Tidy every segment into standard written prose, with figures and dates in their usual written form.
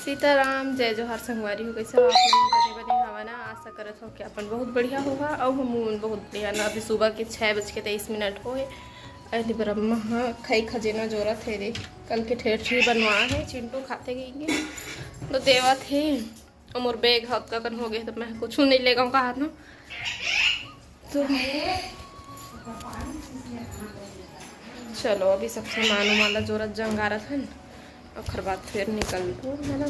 सीताराम जय जोहार संगवारी हो। कैसे हो आप लोग? बने बने हवाना आशा करत हो कि अपन बहुत बढ़िया होगा और हम बहुत बढ़िया ना। अभी सुबह के 6:23 हो अरे ब्रह्मा खाई खजेना जोरा थे रे। कल के ठेठी बनवा है चिंटू खाते गएंगे तो देवा थे और मोर बैग हाथ का कन हो गए तो मैं कुछ नहीं ले गाँव का हाथ में तो चलो अभी सब सामान वाला जोरत जंगारत है और खर बाद फिर निकल दो है ना।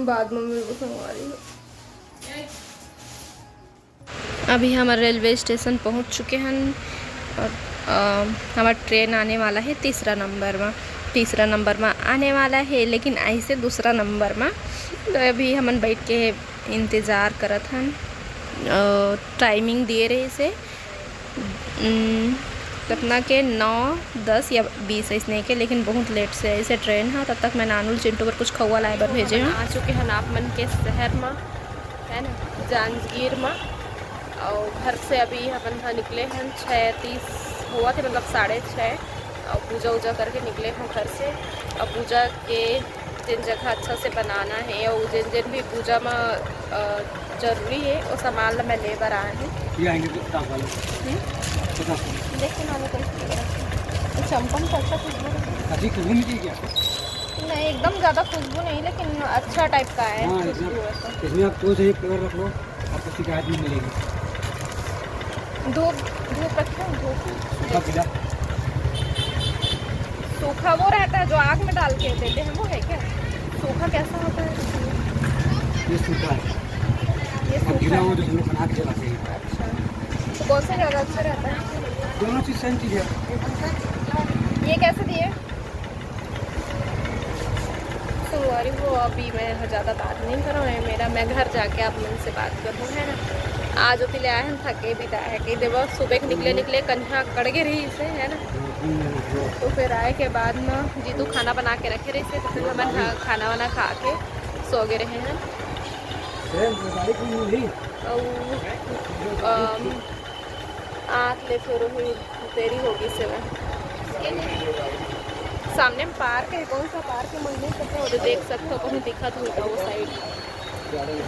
बाद में मेरे संगवारी हो। अभी हम रेलवे स्टेशन पहुंच चुके हैं और हमारा ट्रेन आने वाला है तीसरा नंबर में आने वाला है, लेकिन ऐसे दूसरा नंबर में तो अभी हम बैठ के इंतज़ार करत हैं। टाइमिंग दिए रहे से कितना के 9, 10 या 20 ऐसे के, लेकिन बहुत लेट से ऐसे ट्रेन है। तब तक मैं नानुल चिंटू पर कुछ खौआ लाए बर भेजे हैं। आ चुके हैं आप मन के शहर में है ना, जांजगीर में। और घर से अभी अपन निकले हैं 6:30 हुआ थे, मतलब 6:30 और पूजा वूजा करके निकले हैं घर से। और पूजा के जिन जगह अच्छा से बनाना है और जिन जिन भी पूजा में जरूरी है वो सामान मैं ले बर आए हैं। देखो ना चंपन तो अच्छा खुशबू नहीं, एकदम ज़्यादा खुशबू नहीं, लेकिन अच्छा टाइप का है। इसमें आप कोई सही कवर रख लो, आपको शिकायत नहीं मिलेगी। धूप रखो, सूखा वो रहता है जो आग में डाल के देते हैं, वो है क्या? सूखा कैसा होता है? ये सूखा है, ये सूखा वो जो हम लोग बना के जलाते हैं। अच्छा, तो कौन सा ज़्यादा अच्छा रहता है? दोनों चीज़ सेम चीज़ है। ये कैसे दिए? संगवारी वो अभी मैं ज़्यादा बात नहीं कर रहा हूँ, मैं घर जाके आप मन से बात करूँ है ना। आज ले आए हैं थके भी है कि देवा सुबह के निकले कन्या कड़गे रही से है ना। तो फिर आए के बाद में जीतू खाना बना के रखे रही से, तो फिर हम खाना वाना खा के सो गए रहे हैं। आँख ले फिर देरी होगी से सामने में पार्क है। कौन सा पार्क है मुझे नहीं पता, देख सकते हो कहीं दिखत होगा वो साइड।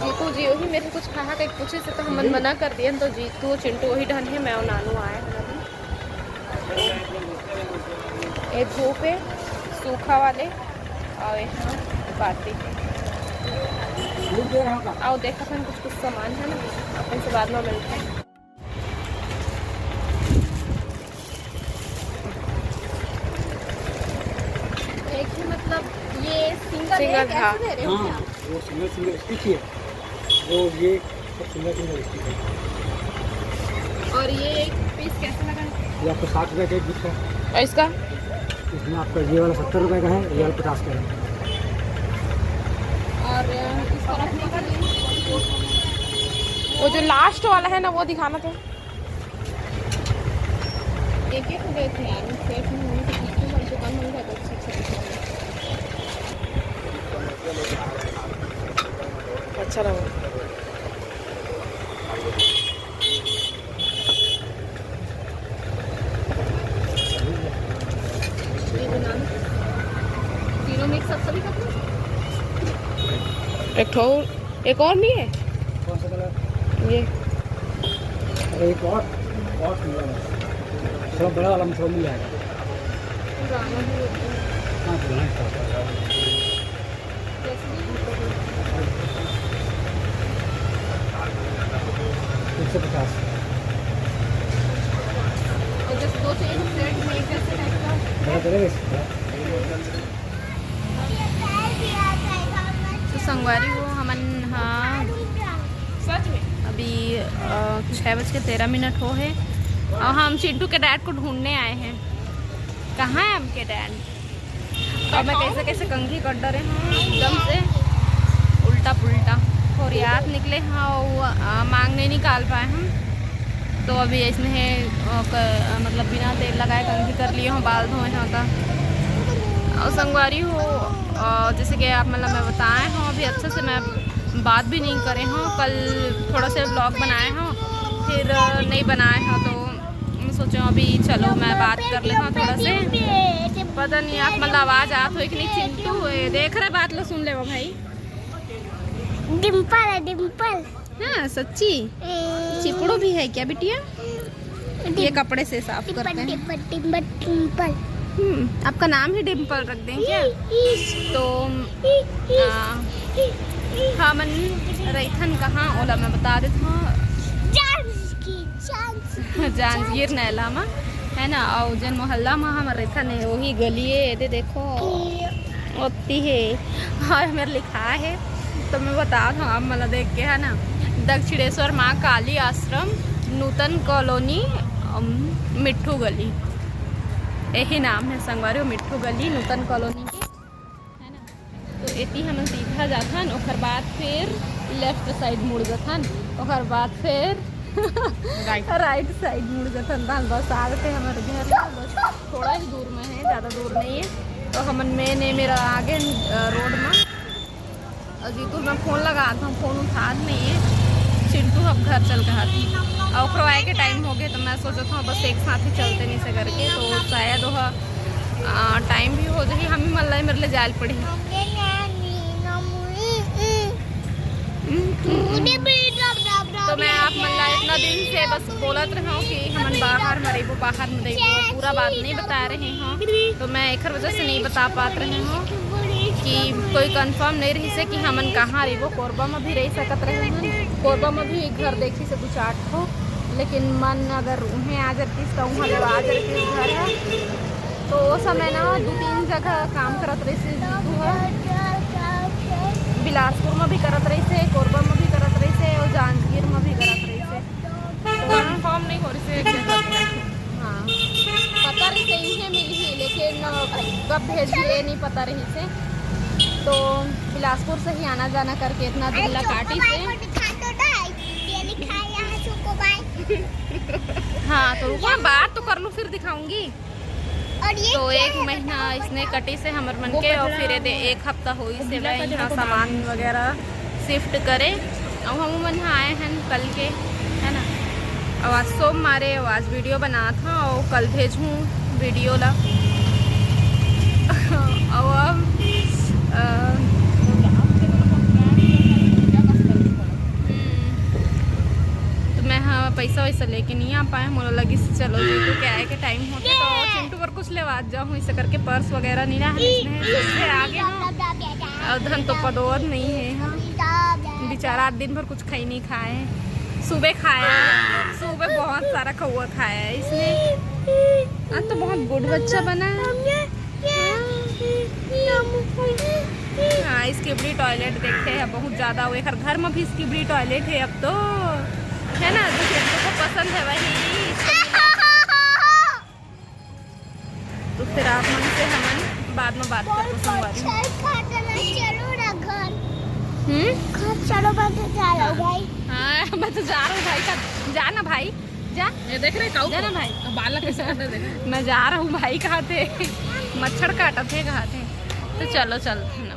जीतू जी वही मेरे कुछ कहा कहीं पूछे से तो हम मना कर दिए, तो जीतू चिंटू वही ढन है, मैं और नानू आए हैं अभी। ये धूप है सूखा वाले और यहाँ पार्टी आओ देखा था कुछ सामान है ना, अपन से बाद में मिलते हैं। मतलब ये सिंगल है, कैसे दे रहे हो? हाँ, वो सिंगल स्टिच है, वो ये सब सिंगल स्टिच है। और ये एक पीस कैसे लगा? ये आपको 60 रुपये का एक पीस है। और इसका? इसमें आपका ये वाला 70 रुपये का है, ये वाला 50 का है। और इसका रखने का वो जो लास्ट वाला है ना वो दिखाना था। एक गए थे यार, सेट में हुई थी दुकान मिल गया तो अच्छा लगा। तीनों में एक साथ सभी कपड़े एक और नहीं है। कौन सा कलर? ये एक और थोड़ा बड़ा वाला मशरूम मिल जाएगा। हाँ, पुराना स्टॉक है। 150। और जैसे दो चाहिए तो प्लेट में एक कैसे टाइप का बड़ा करेगा इसका। तो संगवारी वो हमन हाँ सच में अभी 6:13 हो है और हम चिंटू के डैड को ढूंढने आए हैं। कहाँ है हमके डैड? और मैं कैसे कैसे कंघी कर डरे हैं एकदम से उल्टा पुल्टा और याद निकले हाँ मांग नहीं निकाल पाए हम। तो अभी इसमें है मतलब बिना तेल लगाए कंघी कर लिए हूँ, बाल धोए हैं का। और संगवारी हो जैसे कि आप मतलब मैं बताए हूँ अभी अच्छे से मैं बात भी नहीं करे हूँ। कल थोड़ा से ब्लॉग बनाए हूँ फिर नहीं बनाए हैं, तो सोचो अभी चलो मैं बात कर लेता हूँ थोड़ा से। पता नहीं आप मतलब आवाज़ आप हो कि नहीं चिंटू देख रहे बात लो सुन ले वो भाई। डिम्पल है डिम्पल। हाँ सच्ची चिपड़ो भी है क्या बिटिया? ये कपड़े से साफ करते हैं। डिम्पल आपका नाम ही डिम्पल रख दें क्या? तो हमन रईथन कहाँ ओला मैं बता देता हूँ। जांजगीर नैला में है ना, और जन मोहल्ला में हम रईथन है वही गली है। ये देखो होती है और मेरे लिखा है तो मैं बता दूँ आप मतलब देख के है ना। दक्षिणेश्वर माँ काली आश्रम नूतन कॉलोनी मिट्ठू गली, यही नाम है संगवारी मिट्ठू गली नूतन कॉलोनी के है ना। तो इतनी हम सीधा जाथन और बाद फिर लेफ्ट साइड मुड़ जाथन और बाद फिर राइट साइड मुड़ जाथन। बस आ गए हमारे घर बस थोड़ा ही दूर में है, ज़्यादा दूर नहीं है। तो हमन में ने मेरा आगे रोड में जीतू मैं फ़ोन लगा था, फ़ोन उठा नहीं है। चिंटू अब घर चल गया थी और आए के टाइम हो गए तो मैं सोचा था बस एक साथ ही चलते नहीं से करके। तो शायद वह टाइम भी हो जाए हम ही मल्ला मेरे लिए जाल पड़ी। तो मैं आप मल्ला इतना दिन से बस बोलत रहा हूँ कि हम बाहर मरे वो बाहर में रही पूरा बात नहीं बता रहे हैं। तो मैं एक वजह से नहीं बता पाते रहे हूँ कि कोई कंफर्म नहीं रही से कि हमन कहाँ रही वो। कोरबा में भी रह सकत रहे हैं, कोरबा में भी घर देखी से 2-8 हो, लेकिन मन अगर उन्हें आ जाती तो वहाँ जब आ जाती घर है तो वो समय ना 2-3 जगह काम करत रही से। बिलासपुर में भी करत रही से, कोरबा में भी करत रही से और जांजगीर में भी करत रही से। तो कंफर्म नहीं हो रही से। हाँ पता रही से इन्हें मिली ही, लेकिन कब भेज दिए नहीं पता रही से। तो बिलासपुर से ही आना जाना करके इतना दिन लगा काटी से। हाँ तो रुको बात तो कर लूँ फिर दिखाऊंगी। तो 1 महीना इसने कटी से हमर मन के और फिर एक हफ्ता हुई से मैं यहाँ सामान वगैरह शिफ्ट करे और हम मन आए हैं कल के है ना। और आज सोम मारे और आज वीडियो बना था और कल भेजूँ वीडियो ला। और तो मैं हाँ पैसा वैसा लेके नहीं आ पाए। मोला लगी चलो जीतू के आए के टाइम होते तो चिंटू पर कुछ लेवा जाऊँ इसे करके पर्स वगैरह नहीं रहा आगे और धन तो पदोद नहीं है बेचारा दिन भर कुछ खाई नहीं खाए। सुबह खाया, सुबह बहुत सारा कौआ खाया है इसने। आज तो बहुत गुड बच्चा बना है। हाँ इसकी बड़ी टॉयलेट देखते हैं बहुत ज़्यादा हुए घर में भी इसकी बड़ी टॉयलेट है अब तो है ना। जो चिंटू को पसंद है वही। तो फिर आप मन से हम बाद में बात करते चलो भाई। हाँ मैं तो जा रहा हूँ भाई का जाना भाई जा। ये देख रहे जा ना भाई बालक कैसे देख। मैं जा रहा हूँ भाई कहाँ थे मच्छर काटा थे कहाँ थे। तो चलो चलते हैं ना।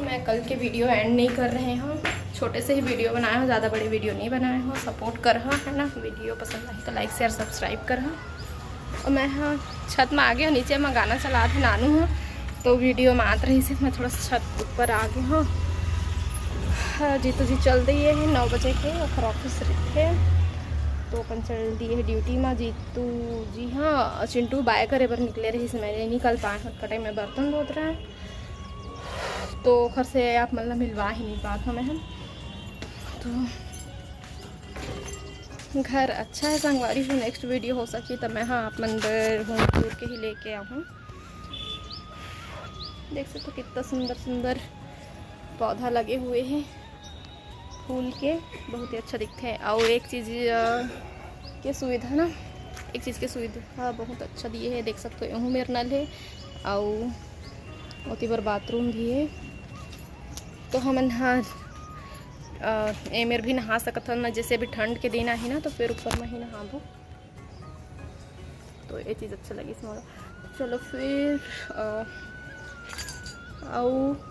मैं कल के वीडियो एंड नहीं कर रहे हूँ, छोटे से ही वीडियो बनाए हो, ज़्यादा बड़ी वीडियो नहीं बनाए हो। सपोर्ट कर है ना, वीडियो पसंद आई तो लाइक शेयर सब्सक्राइब कर। और मैं हाँ छत में आ गई हूँ, नीचे मैं गाना चला थे नानू हूँ तो वीडियो में आत रही से मैं थोड़ा सा छत ऊपर आ गई हूँ। हाँ जीतू जी चल दिए है 9 बजे के और ऑफिस रखे तो अपन चल दिए है ड्यूटी में। जीतू जी हाँ चिंटू बाय करे पर निकले रही से मैंने निकल पाए कटे में बर्तन धोत रहे हैं तो घर से आप मतलब मिलवा ही नहीं पाते हमें हम। तो घर अच्छा है संगवारी हूँ। नेक्स्ट वीडियो हो सकी तो मैं हाँ आप मंदिर होम टूर के ही लेके आऊँ। देख सकते हो कितना सुंदर सुंदर पौधा लगे हुए हैं फूल के, बहुत ही अच्छा दिखते हैं। और एक चीज़ के सुविधा ना, एक चीज़ के सुविधा बहुत अच्छा दिए है। देख सकते हो यूँ मेरा नल है और उती बार बाथरूम भी है। तो हम हाँ एमेर भी नहा सकत हो ना, जैसे अभी ठंड के दिन आई ना तो फिर ऊपर में ही नहाबो तो ये चीज़ अच्छा लगी इसमें। चलो फिर और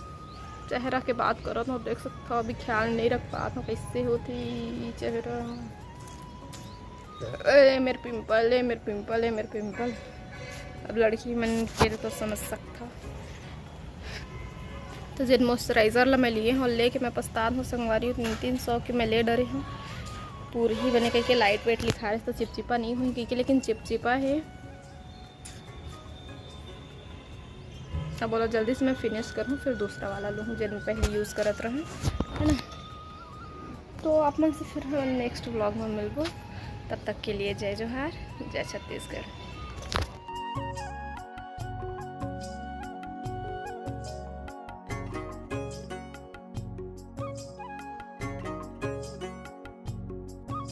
चेहरा के बात करो तो देख सकते हो अभी ख्याल नहीं रख पाता कैसे होती चेहरा। ए मेरे पिंपल, ए मेरे पिंपल, ए मेरे पिंपल। अब लड़की मन के तो समझ सकता। तो जिन मॉइस्चराइज़र ला मैं लिए हूँ ले के मैं पछतान हूँ संगवारी हूँ 300 की मैं ले डरी हूँ। पूरी ही बने करके लाइट वेट लिखा रहे तो चिपचिपा नहीं हुई क्योंकि लेकिन चिपचिपा है। अब बोलो जल्दी से मैं फिनिश करूँ फिर दूसरा वाला लूँ जिन पहले यूज़ करत रहूँ, है ना। तो आप मन से फिर नेक्स्ट व्लॉग में मिलबो। तब तक के लिए जय जोहार, जय छत्तीसगढ़।